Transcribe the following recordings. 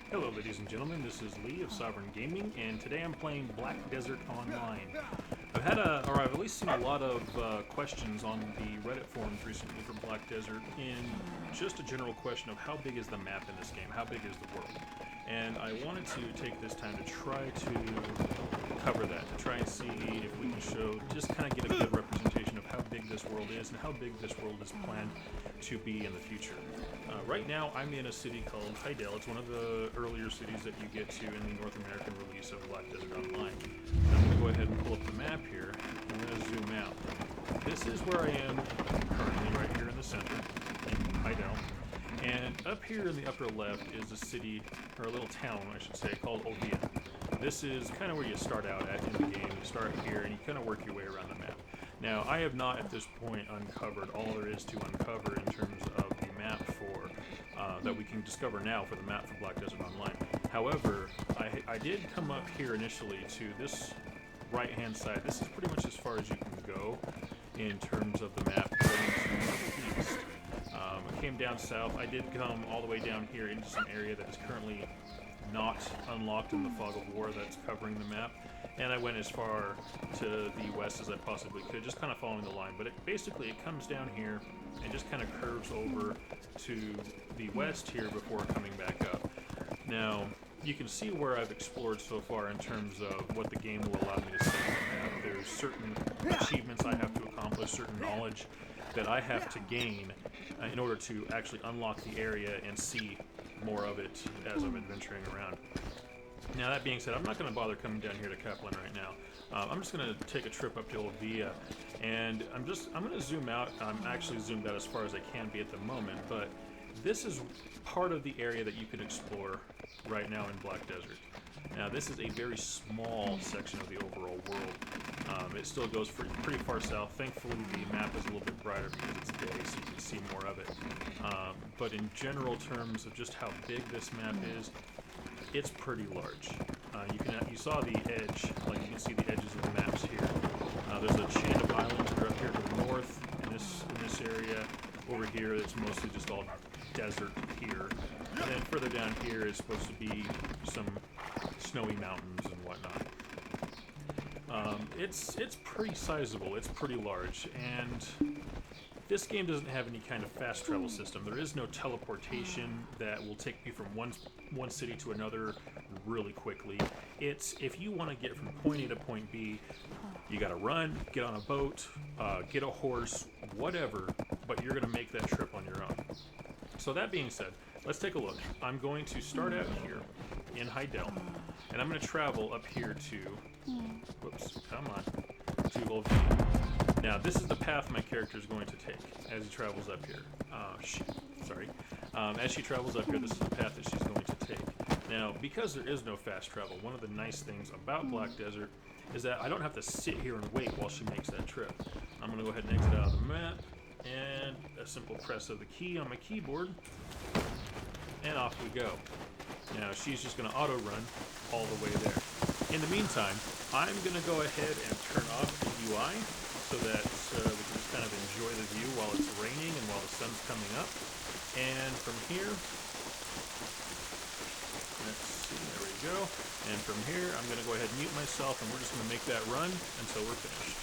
Hello ladies and gentlemen, this is Lee of Sovereign Gaming, and today I'm playing Black Desert Online. I've at least seen a lot of questions on the Reddit forums recently for Black Desert in just a general question of how big is the map in this game, how big is the world? And I wanted to take this time to try to cover that, to try and see if we can show, just kind of get a good representation of how big this world is and how big this world is planned to be in the future. Right now I'm in a city called Untitled. It's one of the earlier cities that you get to in the North American release of Black Desert Online. I'm going to go ahead and pull up the map here. I'm going to zoom out. This is where I am currently, right here in the center, in Untitled. And up here in the upper left is a city, or a little town, I should say, called Ovia. This is kind of where you start out at in the game. You start here and you kind of work your way around the map. Now, I have not at this point uncovered all there is to uncover in terms of the map for that we can discover now for the map for Black Desert Online. However, I did come up here initially to this right-hand side. This is pretty much as far as you can go in terms of the map going to the east. I came down south. I did come all the way down here into some area that is currently not unlocked in the fog of war that's covering the map, and I went as far to the west as I possibly could, just kind of following the line. But basically it comes down here and just kind of curves over to the west here before coming back up. Now, you can see where I've explored so far in terms of what the game will allow me to see on the map. There's certain achievements I have to accomplish, certain knowledge that I have to gain in order to actually unlock the area and see more of it as I'm adventuring around. Now, that being said, I'm not going to bother coming down here to Kaplan right now. I'm just going to take a trip up to Olvia, and I'm going to zoom out. I'm actually zoomed out as far as I can be at the moment, but this is part of the area that you can explore right now in Black Desert. Now, this is a very small section of the overall world. It still goes pretty far south. Thankfully, the map is a little bit brighter because it's day, so you can see more of it. But in general terms of just how big this map is, it's pretty large. You saw the edge, like you can see the edges of the maps here. There's a chain of islands that are up here to the north in this area. Over here, it's mostly just all desert here. And then further down here is supposed to be some snowy mountains and whatnot. It's pretty sizable, it's pretty large, and this game doesn't have any kind of fast travel system. There is no teleportation that will take me from one city to another really quickly. It's, if you want to get from point A to point B, you gotta run, get on a boat, get a horse, whatever, but you're gonna make that trip on your own. So that being said, let's take a look. I'm going to start out here in Heidel, and I'm going to travel up here to, whoops, come on, to Olvia. Now, this is the path my character is going to take as he travels up here. As she travels up here, this is the path that she's going to take. Now, because there is no fast travel, one of the nice things about Black Desert is that I don't have to sit here and wait while she makes that trip. I'm going to go ahead and exit out of the map, and a simple press of the key on my keyboard, and off we go. Now, she's just going to auto-run all the way there. In the meantime, I'm going to go ahead and turn off the UI so that we can just kind of enjoy the view while it's raining and while the sun's coming up. And from here, let's see, there we go. And from here, I'm going to go ahead and mute myself, and we're just going to make that run until we're finished.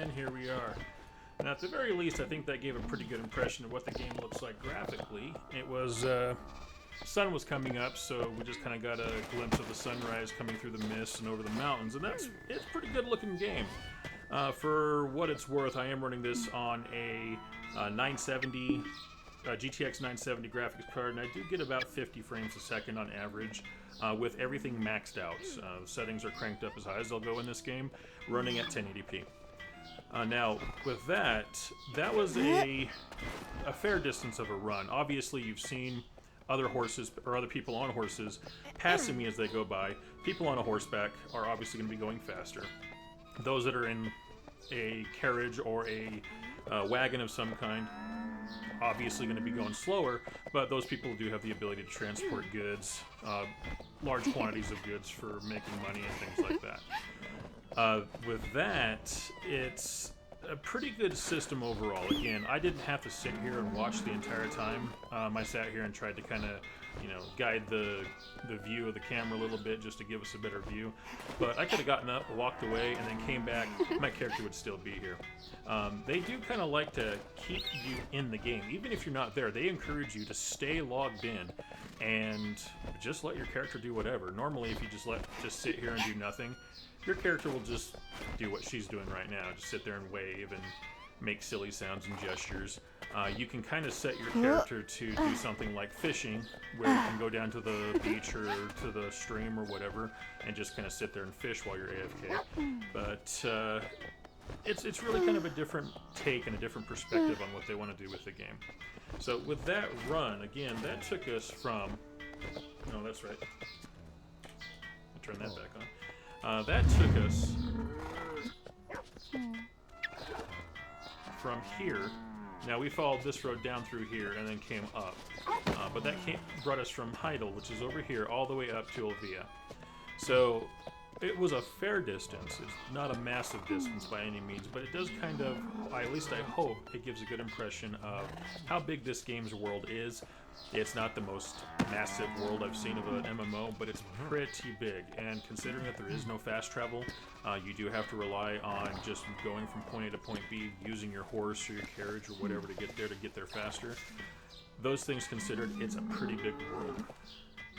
and here we are. Now, at the very least, I think that gave a pretty good impression of what the game looks like graphically. It was, sun was coming up, so we just kind of got a glimpse of the sunrise coming through the mist and over the mountains, and it's a pretty good looking game. For what it's worth, I am running this on a 970, GTX 970 graphics card, and I do get about 50 frames a second on average, with everything maxed out. Settings are cranked up as high as they'll go in this game, running at 1080p. Now, with that was a fair distance of a run. Obviously, you've seen other horses or other people on horses passing me as they go by. People on a horseback are obviously going to be going faster. Those that are in a carriage or a wagon of some kind, obviously going to be going slower, but those people do have the ability to transport goods, large quantities of goods for making money and things like that. With that, it's a pretty good system overall. Again, I didn't have to sit here and watch the entire time. I sat here and tried to kind of, guide the view of the camera a little bit just to give us a better view. But I could have gotten up, walked away, and then came back. My character would still be here. They do kind of like to keep you in the game. Even if you're not there, they encourage you to stay logged in and just let your character do whatever. Normally, if you just sit here and do nothing, your character will just do what she's doing right now. Just sit there and wave and make silly sounds and gestures. You can kind of set your character to do something like fishing, where you can go down to the beach or to the stream or whatever, and just kind of sit there and fish while you're AFK. But it's really kind of a different take and a different perspective on what they want to do with the game. So with that run, again, that took us from... No, that's right. I'll turn that back on. That took us from here. Now we followed this road down through here and then came up, but that brought us from Heidel, which is over here, all the way up to Olvia. So it was a fair distance. It's not a massive distance by any means, but it does kind of, at least I hope, it gives a good impression of how big this game's world is. It's not the most massive world I've seen of an MMO, but it's pretty big. And considering that there is no fast travel, you do have to rely on just going from point A to point B, using your horse or your carriage or whatever to get there faster. Those things considered, it's a pretty big world.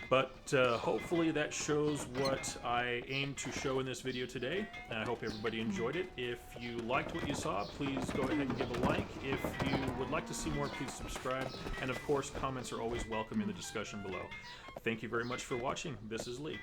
But hopefully that shows what I aimed to show in this video today. And I hope everybody enjoyed it. If you liked what you saw, please go ahead and give a like. If you would like to see more, please subscribe. And of course, comments are always welcome in the discussion below. Thank you very much for watching. This is Lee.